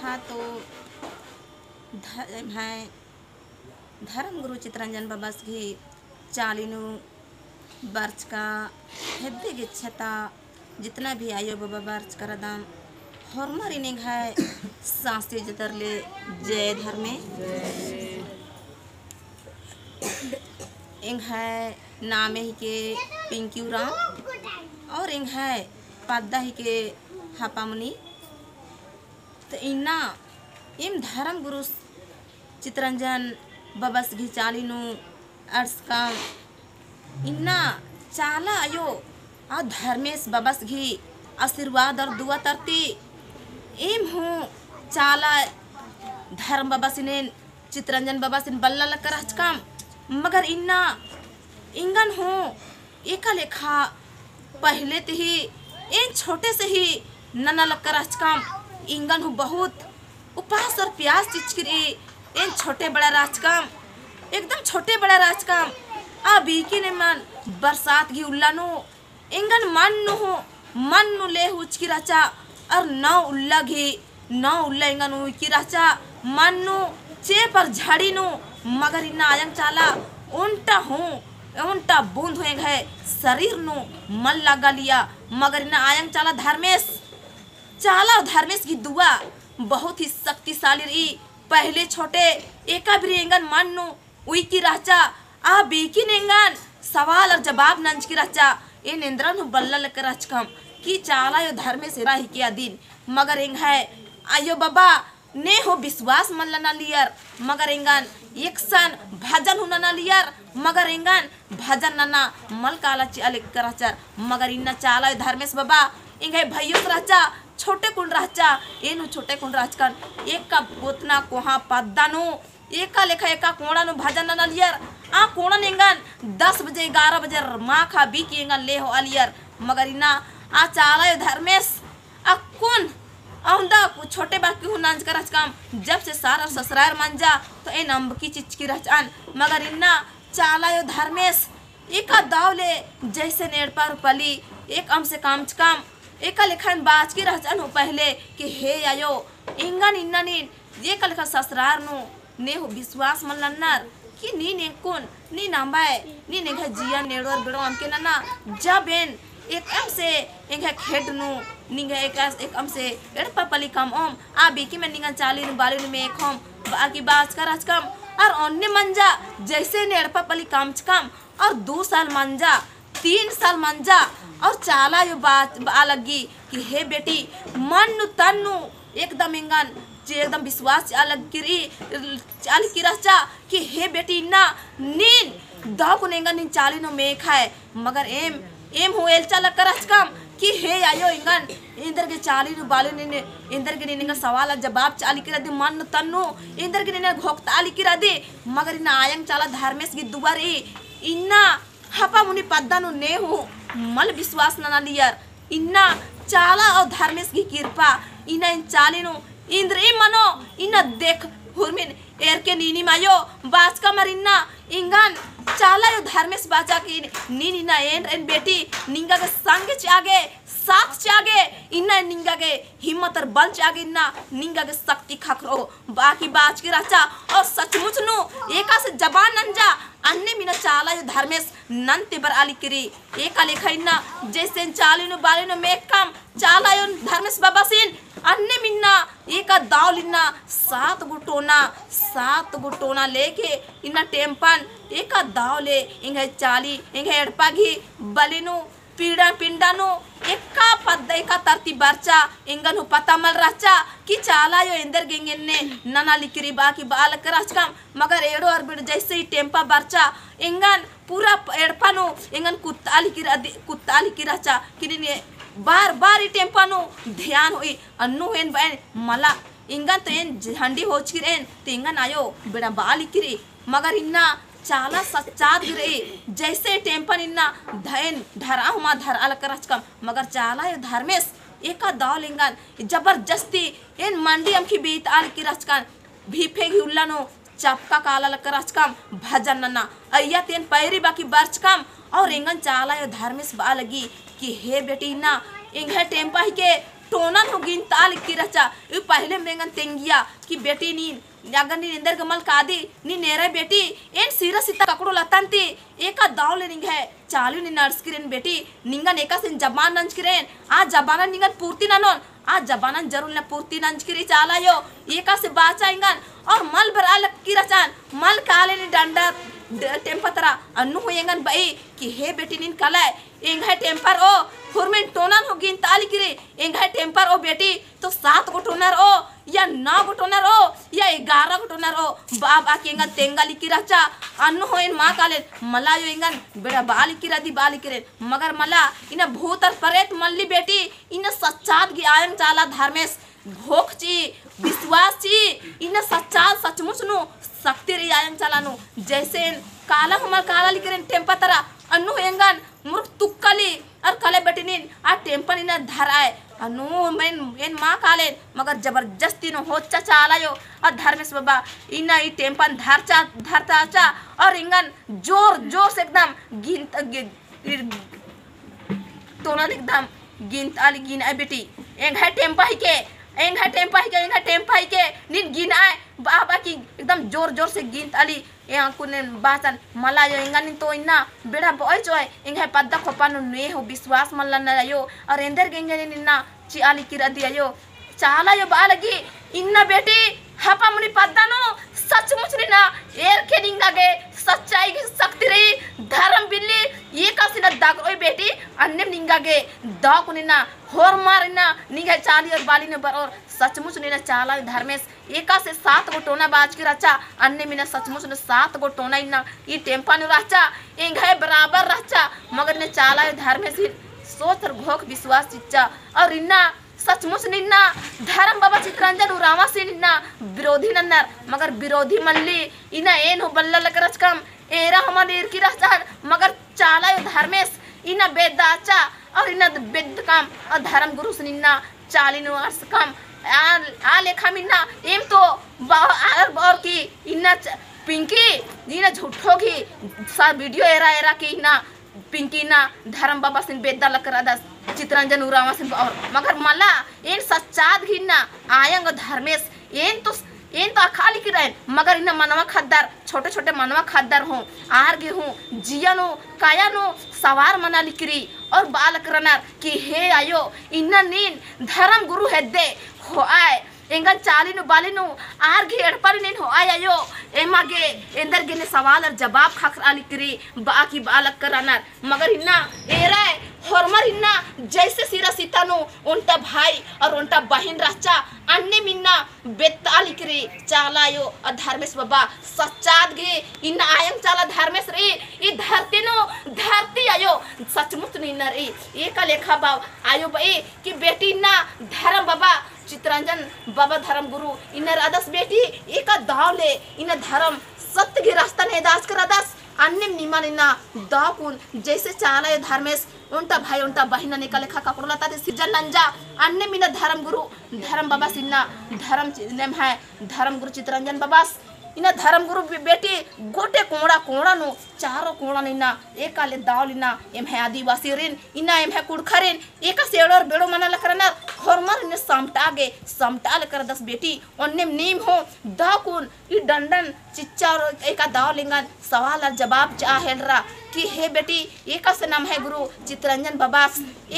हाँ तो हैं धर्म गुरु चित्रंजन बाबा की चालीनु वर्ष का हेब्बे गिच्छता जितना भी आयो बाबा वर्ष करदम हरमर इनिंग है सांस्ते जतरले जय धर्मे इंग है नामे ही के पिंक्यू राम और इंग है पद्दा ही के हापामुनि तो इन्ना इम धर्म गुरु चित्रंजन बबस घी चालीनु अर्स का इन्ना चाला आयो आ धर्मेश बबस घी आशीर्वाद और दुआ तरती एम हूँ चाला धर्म बबस ने चित्रंजन बबस इन बल्ला लकर हचकम मगर इन्ना इंगन हूँ एका लेखा पहले ते ही इन छोटे से ही नना लकर हचकम इंगन हूँ बहुत उपास और प्यास चिचकरी इन छोटे बड़ा राजकम एकदम छोटे बड़ा राजकम आ बीकी ने मन बरसात घी उल्लानु इंगन मन नु ले हुचकी राचा और नौ उल्ला घी नौ उल्ला इंगन की राचा मन नु चे पर झाड़ी नु मगर इन्ना आयंग चाला उल्टा बूंद हुए है शरीर नु मन लगा लिया मगर इन्ना आयंग चाला धर्मेश की दुआ बहुत ही शक्तिशाली रही पहले छोटे एका भी रेंगन मन नु उई की राचा आ बीकी नेंगन सवाल और जवाब नंज की राचा ए निंद्रन हु बल्ला लेकर रचकम की चाला यो धर्मेश राही किया दिन मगर इंग है आयो बाबा ने हो विश्वास मन लना लियर मगर इंगन एक सन भजन हु नना लियर मगर इंगन भजन नना मल काला चाले कराचर मगर इन्ना चाला यो धर्मेश बाबा इंग है भैयो राचा छोटे कुंड राचा एनु छोटे कुंड राचकन एक का पोतना कोहा पद्दानु एका लेखा एका कोणा नु भजन नना लियर आ कोणा नेंगन 10 बजे 11 बजे माँ खा बी की इंगन ले हो अलियर मगर इना आ चाला यो धर्मेश आ कौन औंदा छोटे बाकी हूँ नाच कर काम जब से सारा ससुराल मंजा तो ए नंब की चिचकी रचान मगर इन्ना चाला यो धर्मेश एका दाव ले जैसे नेड़ पर पली एक अम से काम एका लेखन बाज की रहचन हो पहले कि हे आयो इंगन इन्ना नी ये का लेखा ससुराल नु ने हो विश्वास मन लन्नर कि नी ने कौन नी नांबाए नी ने घ जिया नेड़वर बेड़ो हमके ना जब एन एक अम से एक खेड नु निंगा एक अम से एड़ पपली कम ओम आ बीकी में निंगा चाली नु बाली नु में एक हम बाकी बाज कर आज कम और अन्य मंजा जैसे नेड़ पपली कम और 2 साल मंजा 3 साल मंजा और चाला यो बात अलगी कि हे बेटी मन नु तन नु एकदम इंगन एकदम विश्वास अलग गिरी चाल की रचा कि हे बेटी ना नीन दाव को नेंगन नीन चाली नो में खाए मगर एम हो एल चाल कर कम कि हे आयो इंगन इंदर के चाली नु बाली ने इंदर के निंगा सवाल जवाब चाली की रदी मन तन्नु इंदर के ने घोकताली की रदी मगर इना आयंग चाला धर्मेश की दुबारी इन्ना हपा मुनि पद्दा नु ने हो मल विश्वास ना लियर इन्ना चाला और धर्मेश की कृपा इना इन चाली नु इंद्र मनो इना देख हुरमिन एर के नीनी मायो बाज का मरिन्ना इंगन चाला यो धर्मेश बाजा की नीनी ना एन बेटी निंगा के संग चागे साथ चागे इन्ना निंगा के हिम्मत और बल चागे इन्ना निंगा के शक्ति खखरो बाकी बाज के राचा और सचमुच नु एका से जबान नंजा अन्य मिना चाला यो धर्मेश नंते बर आली करी एका लेखा इन्ना जैसे चाली नु बाली नु में कम चाला यो धर्मेश बाबा सिन अन्य मिन्ना एका दाव लिन्ना 7 गुटोना लेके इन्ना टेम्पन एका दाव ले इंगे चाली इंगे एड़पा घी बलिनु पीड़ा पिंडानु एका पद्दा एका तरती बरचा इंगन हु पता मल रचा कि चाला यो इंदर गेंगे ने नना लिकरी बाकी बाल करचकम मगर एड़ो और बिड़ जैसे ही टेम्पा बरचा इंगन पूरा एड़पानु इंगन कुत्ताली की रचा कि बार ही टेम्पानु ध्यान हुई अन्नु हेन बैन मला इंगन तो एन झंडी हो चिरेन तो इंगन आयो बेड़ा बाली किरी मगर इन्ना चाला सच्चात गिरे जैसे टेम्पन इन्ना धैन धरा हुआ धर अल करचकम मगर चाला यो धर्मेश एका दाव इंगन जबरदस्ती एन मंडी अमखी बीत आल की रचकन भीफे घी उल्लानो चपका काला करचकम भजन नना अय्या तेन पैरी बाकी बरचकम और इंगन चाला यो धर्मेश बालगी कि हे बेटी ना इंगे टेम्पा ही के टोनन हो गिन ताल की रचा ये पहले मेंगन तेंगिया कि बेटी नी अगर नी इंदर गमल कादी नी नेरे बेटी एन सीरा सीता ककड़ो लतांती एका दाव ले निंग है चालू नी नर्स किरेन बेटी निंगन एका सिन जबान नंज किरेन आ जबाना निंगन पूर्ति ननोन आ जबाना जरूर न पूर्ति नंज किरी चाला यो एका से बाचा इंगन और मल भरा लक्की रचान मल काले नी डंडा टेम्पतरा अन्नु होयंगन बाई कि हे बेटी निन कलाय एंग है टेम्पर ओ हुरमेन टोनन हो गिन ताली किरे एंग है टेम्पर ओ बेटी तो 7 गो टोनर ओ या 9 गो टोनर ओ या 11 गो टोनर ओ बाबा केंगन तेंगाली की रचा अन्नु होयन मा काले मला यो इंगन बेड़ा बाली किरा दी बाली किरे मगर मला इना भूतर परेत मल्ली बेटी इना सच्चात गी आयंग चाला धर्मेश भोखची विश्वासची इना सच्चात सचमुच नु शक्ति रे आयंग चालानु जैसे काला हमर काला लिकरेन टेम्पा तरा अन्नु हेंगन मुर्ख तुक्कली और कले बेटिनिन आ टेम्पा निना धराए अनु मेन एन मा काले मगर जबरदस्ती न होचा चालायो और धर्मेश बाबा इना ई टेम्पन धरता चा और इंगन जोर जोर से एकदम तोना एकदम गिनताली गिनाए बेटी एंग है टेम्पा ही के निन गिनाए बाबा की एकदम जोर जोर से गिनताली यहाँ कुने बाचन मला यो इंगा निन तो इन्ना बेड़ा बॉय चोय इंगा पद्दा खोपानु ने हो विश्वास मल्ला न यो और एंदर गेंगे निन्ना चियाली किरा दिया यो चाला यो बालगी इन्ना बेटी हपा मुनि पद्दा नो सचमुच निना एर के निंगागे सच्चाई की शक्ति रही धर्म बिल्ली ये कासिना दाग ओए बेटी अन्य निंगागे दा कुनिना होर मारिना निंगा चाली और बाली ने बर और सचमुच निना चाला धर्मेश एका से 7 गो टोना बाज के रचा अन्य मिना सचमुच ने 7 गो टोना इना ये टेम्पा नु रचा एंगे बराबर रचा मगर ने चाला धर्मेश सोच और घोक विश्वास चिच्चा और इन्ना सचमुच निन्ना धर्म बाबा चित्रंजन उरावा से निन्ना विरोधी नन्नर मगर विरोधी मल्ली इना एन हो बल्ला लगरच कम एरा हमारे इर की रहचान मगर चाला यो धर्मेश इना बेदाचा और इना बेद काम और धर्म गुरु से निन्ना चालिनो अर्स कम आ लेखा मिन्ना एम तो और की इना पिंकी इना झूठो की सा वीडियो एरा की इना पिंकी ना धर्म बाबा सिन बेदा लकरा दस चित्रंजन उरावा सिन और मगर मला एन सच्चात घिना आयंग धर्मेश एन तो खाली की रहे मगर इन मनवा खद्दार छोटे छोटे मनवा खद्दार हूँ आर गे हूँ जियानो कायानो सवार मना लिकरी और बालक रनर कि हे आयो इन्ना नीन धर्म गुरु हेदे हो आए एंगन चालिनु बालिनु आर घे एड़पर नीन हो आयो एमागे एंदर गिने सवाल और जवाब खाखरा लिकरी बाकी बालक करनर मगर इन्ना एरा हरमर इन्ना जैसे सिरा सीतानु उनटा भाई और उनटा बहन रचा अन्य मिन्ना बेताली करे चालायो और धर्मेश बाबा सच्चात गे इन्ना आयंग चाला धर्मेश रे ये धरती आयो सचमुच निन्ना रे ये का लेखा बाव आयो बे कि बेटी इन्ना धर्म बाबा चित्रंजन बाबा धर्म गुरु इन्ना रादस बेटी एक दाव ले इन्ना धर्म सत्य के रास्ता ने दास कर दास अन्य निमन इन्ना दाकुन जैसे चाला धर्मेश उनटा भाई उनटा बहिना ने लेखा कपड़ो लता सिजन नंजा अन्य मिना धर्म गुरु धर्म बाबा सिन्ना धर्म नेम है धर्म गुरु चित्रंजन बाबा इना धर्म गुरु बेटी गोटे कोड़ा नो चारों कोड़ा निना एका ले दाव लिना एम है आदिवासी रिन इना एम है कुड़खरिन एका सेड़ोर बेड़ो मना लकरना हरमर ने समटा लेकर दस बेटी ओन्ने नीम हो दाकुन ई डंडन चिच्चा एका दाव लिंगन सवाल और जवाब चाहेलरा कि हे बेटी एका से नाम है गुरु चित्रंजन बाबा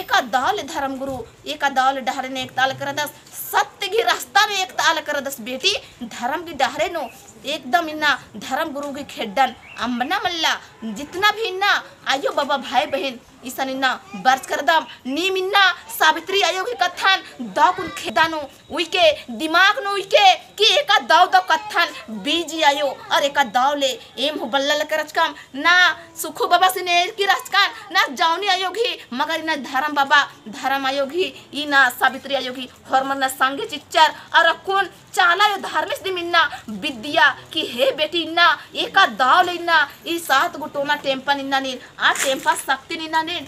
एका दाल धर्म गुरु एका दाल डहरे ने एक ताल कर दस सत्य की रास्ता में एक ताल कर दस बेटी धर्म की डहरे नो एकदम इन्ना धर्म गुरु की खेडन अम्बना मल्ला जितना भी इन्ना आयो बाबा भाई बहन ईसन इन्ना बर्च कर दम नीम इन्ना सावित्री आयो की कथन दाकुन खेदानो उइके दिमाग नो उइके कि एका दाव द कथन बीजी आयो और एका दाव ले एम हो बल्ला करच काम ना सुखो बाबा से ने की रचकान ना जावनी आयोगी मगर इना धर्म बाबा धर्म आयोगी इना सावित्री आयोगी हरमन ना संगे चिच्चर और कुन चाला यो धर्मेश दिमिन्ना विद्या कि हे बेटी इन्ना एका दाव ले इन्ना ई 7 गो टोना टेम्पा निन्ना नीन आ टेम्पा शक्ति निन्ना नीन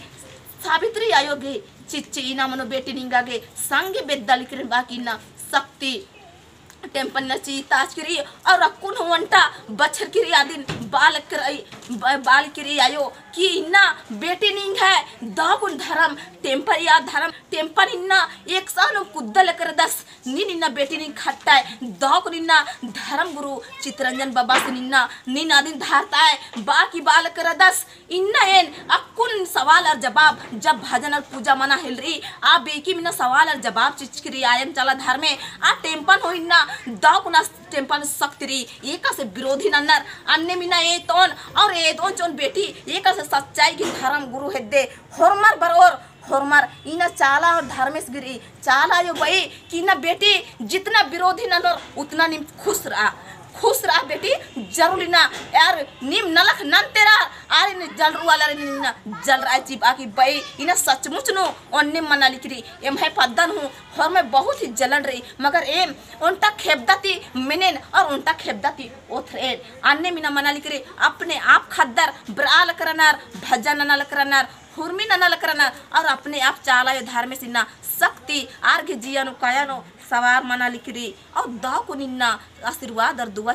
सावित्री आयोगी चिच्ची इना मनो बेटी निंगागे संगे बेद्दाली करे बाकी ना शक्ति टेम्पल नची ताज करी और अकुन वंटा बछर करी आदिन बाल करी आयो कि इन्ना बेटी निंग है दागुन धर्म टेम्पर या धर्म टेम्पर इन्ना एक साल कुद्दल कर दस निन इन्ना बेटी निंग खट्टा है दागुन इन्ना धर्म गुरु चित्रंजन बाबा से निन्ना निन आदिन धारता है बाकी बाल कर दस इन्ना एन अकुन सवाल और जवाब जब भजन और पूजा मना हिल रही आ बेकी मिना सवाल और जवाब चिचकरी आयम चला धर्म में आ टेम्पन हो इन्ना दागुना टेम्पन सक्तरी एका से विरोधी नन्नर अन्य मिना ए तोन और ए दोन जोन बेटी एका से सच्चाई की धर्म गुरु हेद्दे होरमर बरोर होरमर इना चाला और धर्मेश गिरी चाला यो भाई कि ना बेटी जितना विरोधी नन्नर उतना निम खुश रहा बेटी जरूर ना यार निम नलख नन तेरा आरे ने जल वाला रे ना जल रहा चिप आकी भाई इना सचमुच नो अन्य मना लिखरी एम है पद्दन हूँ और मैं बहुत ही जलन रही मगर एम उनटा खेबदाती मिनेन और उनटा खेबदाती ओथरेन अन्य मिना मना लिखरी अपने आप खद्दर ब्राल करनार भजन नल करनार हुर्मी नल करनार और अपने आप चाला यो धार में सिन्ना शक्ति आर्घ जियानो कायानो सवार मना लिखरी और दाव को निन्ना आशीर्वाद और दुआ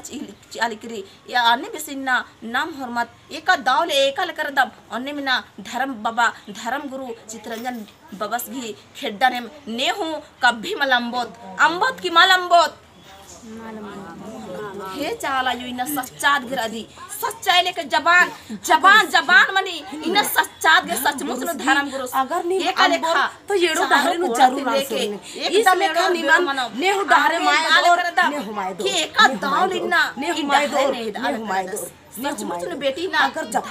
लिखरी या अन्य बेसिन्ना नाम हरमत एका दाव ले एका लेकर दम अन्य मिना धर्म बाबा धर्म गुरु चित्रंजन बबस भी खेड्डा ने हूँ कभी मलम्बोत अम्बोत की मलम्बोत हे चाला यो इना सच्चात गिरादी सच्चाई लेके जबान जबान जबान मनी इना सच्चात गे सचमुच नो धर्म गुरु अगर नी लेखा तो येडो दाहरे नु जरूर लेके एकदम लेखा निमन ने हो दाहरे माय और ने हो माय दो के एका दाव लिना ने हो माय दो ने हो माय दो सचमुच नो बेटी ना अगर जब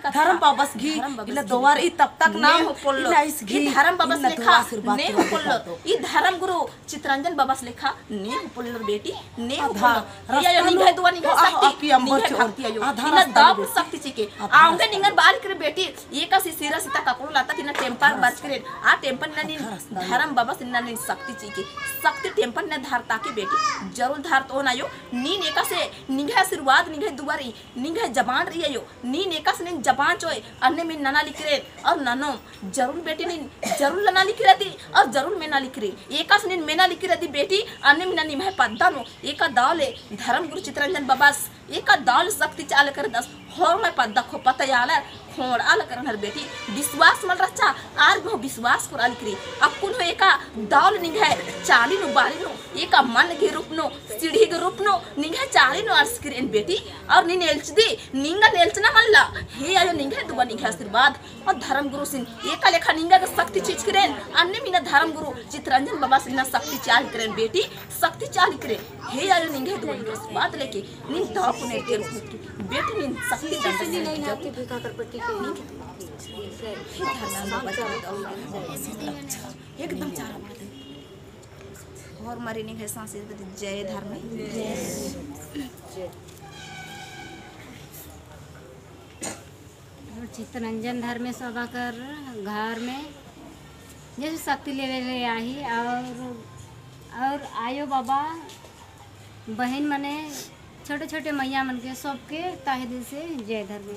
धर्म बाबस घी इला दोवार ई तब तक नाम इला इस घी धर्म बाबस लेखा ने हो पोल्लो ई धर्म गुरु चित्रंजन बाबस लेखा ने हो पोल्लो बेटी ने हो पोल्लो या यो निघे दुआ निघे शक्ति निघे भक्ति आयो इना दाव शक्ति चिके आंगे निंगन बाल करे बेटी एका सी सिरा सीता ककड़ो लाता तिना टेम्पर बच करे आ टेम्पर ननी धर्म बाबस इना ने शक्ति चिके शक्ति टेम्पर ने धारता के बेटी जरूर धार तो ना यो नीन एका से निघे आशीर्वाद निघे दुआरी निघे जबान रही यो नी नेकस ने जबान चोय अन्य में नना लिख रहे और ननो जरूर बेटी ने जरूर लना लिख रही और जरूर मेना लिख रही एकस ने मेना लिख रही बेटी अन्य में ननी मैं पद्दा नो एका दाले धर्म गुरु चित्रंजन बाबास एका दाल शक्ति चाल कर दस होर मैं पद्दा खो पता याला खोड़ आल करनर बेटी विश्वास मल रचा आर गो विश्वास कर आल करी अकुन हो एका दाल निघे चाली नो बाली नो एका मन के रूप नो सीढ़ी के रूप नो निघे चाली नो अर्स करेन बेटी और नी नेल्च दी निंगा नेल्चना मल्ला हे आयो निघे दुबा निघे आशीर्वाद और धर्म गुरु सिन एका लेखा निंगा के शक्ति चीज करेन अन्य मीना धर्म गुरु चित्रंजन बाबा सिन शक्ति चाल करेन बेटी शक्ति चाल करे हे आयो निघे दुबा निघे आशीर्वाद लेके निन दाव को ने तेल बेटी निन शक्ति दंड से नहीं जाती भी का कर पट्टी एकदम चारा और मरी नहीं है सांस जय धर्म चित्रंजन धर्म सभा कर घर में जैसे शक्ति ले आई और आयो बाबा बहन मने छोटे छोटे मैया मन के सबके ताहे दिल से जय धर्म।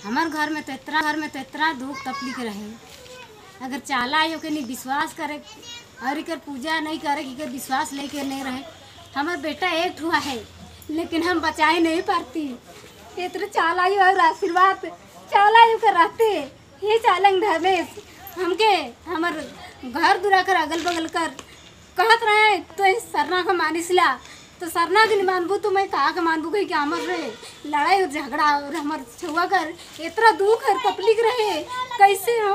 हमार घर में तो इतना दुख तकलीफ रहे अगर चाला आयो के नहीं विश्वास करे और इकर पूजा नहीं करे कि विश्वास लेके नहीं रहे हमार बेटा एक हुआ है लेकिन हम बचाए नहीं पाती इतना चाल आयु और आशीर्वाद चाल आयु कर रहते ये चालंग धर्मेश हमके हमार घर दूरा कर अगल बगल कर कहत रहे तो सरना का मानिसला तो सरना के नहीं मानबू तो मैं कहा के मानबू कही कि हमार रहे लड़ाई और झगड़ा और हमार छुआ कर इतना दुख है तकलीफ रहे कैसे हो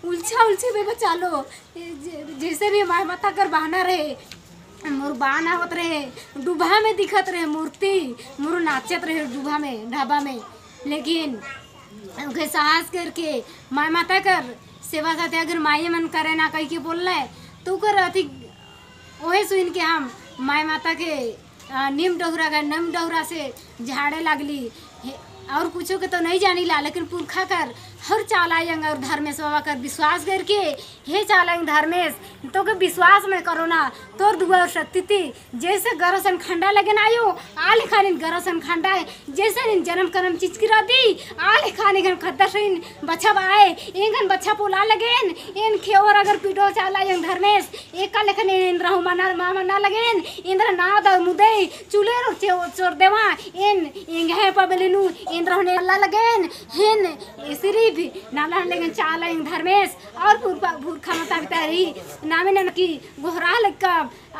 उलझे भी बचा लो जैसे भी माय माथा कर बहाना रहे मोर बाना होत रहे डूबा में दिखत रहे मूर्ति मोर नाचत रहे डूबा में ढाबा में लेकिन उनके साहस करके माय माता कर सेवा साथे अगर माये मन करे ना कही के बोल रहे तो कर अति वही सुन के हम माय माता के नीम डहुरा से झाड़े लगली और कुछो के तो नहीं जानी ला लेकिन पुरखा कर हर चालायंग और धर्मेश बाबा कर विश्वास करके हे चालायंग धर्मेश तो के विश्वास में करो ना तोर दुआ और शक्ति थी जैसे गरसन खंडा लगन आयो आले खाने गरसन खंडा है जैसे इन जन्म कर्म चिचकिरा दी आले खाने घन खद्दा सइन बच्चा आए एंगन बच्चा पोला लगेन इन खेवर अगर पीटो चालायंग धर्मेश एक का लेखन इन रहु मना मामा ना लगेन इंद्र नाद मुदे चूल्हे रो चोर देवा इन इंग है पबलेनु इंद्र ने अल्लाह लगेन हिन सिरी भी नाला लेकिन चालायंग धर्मेश और भूर खाना बितारी नामे न की गोहरा लक्का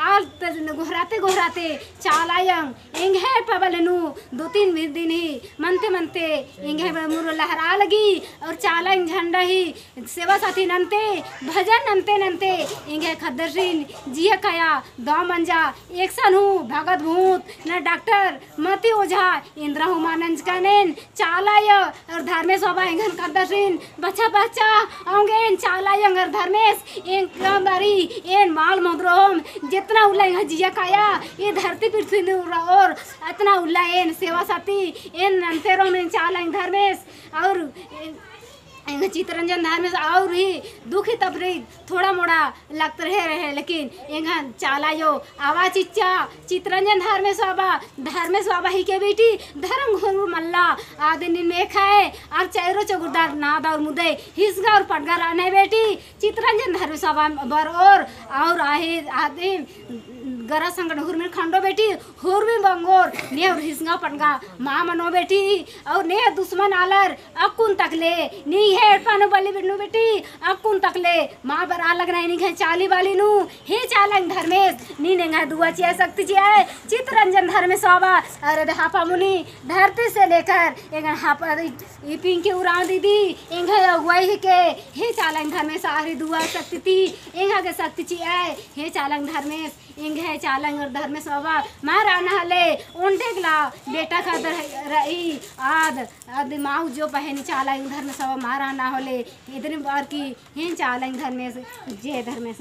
आल गोहराते गोहराते चालायंग इंग है पबलेनु 2-3 दिन ही मनते मनते इंग है मुरो लहरा लगी और चालायंग झंडा ही सेवा साथी नंते भजन नंते नंते इंग है खद्दरसिन जिया काया दो मंजा एक सनु भगत भूत न डॉक्टर मती ओझा इंद्र हुमानंज कानेन चालाय और धर्मेश बाबा इंगन खद्दरसिन बच्चा बच्चा आऊंगे चालायंग और धर्मेश इन बारी इन माल मोद्रोम जितना उल्ला जिया काया ये धरती पृथ्वी और इतना उल्ला इन सेवा साथी इन अंतेरों में चालायंग धर्मेश और चितरंजन धर्मेश और ही दुखी तबरीद थोड़ा मोड़ा लगता रहे लेकिन एंगन चालायो आवाज इच्छा चितरंजन धर्मेश बाबा ही के बेटी धर्म गुरु मल्ला आदिन में खाए और चैरो चौगुदार नाद और मुदे हिस्गा और पटगा रहने बेटी चितरंजन धर्मेश बाबा बर और आहे आदिम गरा संगन हुर में खंडो बेटी हुर में बंगोर ने और हिस्गा पटगा माँ मनो बेटी और ने दुश्मन आलर अकुन तकले नी है पानो बली बिनु बेटी अकुन तकले माँ बर अलग नहीं है चाली वाली नु हे चालंग धर्मेश नी ने दुआ चिया शक्ति चिया चितरंजन धर्मेश बाबा अरे हापा मुनि धरती से लेकर एक हापा ये पिंकी उड़ा दीदी इंग अगुवाई के हे चालंग धर्मेश आरी दुआ शक्ति थी इंग के शक्ति चिया हे चालंग धर्मेश इंग है चालंग और धर्मेश बाबा महाराणा हले उनटेगला बेटा का रही आद माऊ जो पहनी चालंग धर्मेश बाबा महाराणा होले इतनी बार की हिं चालंग धर्मेश जय धर्मेश।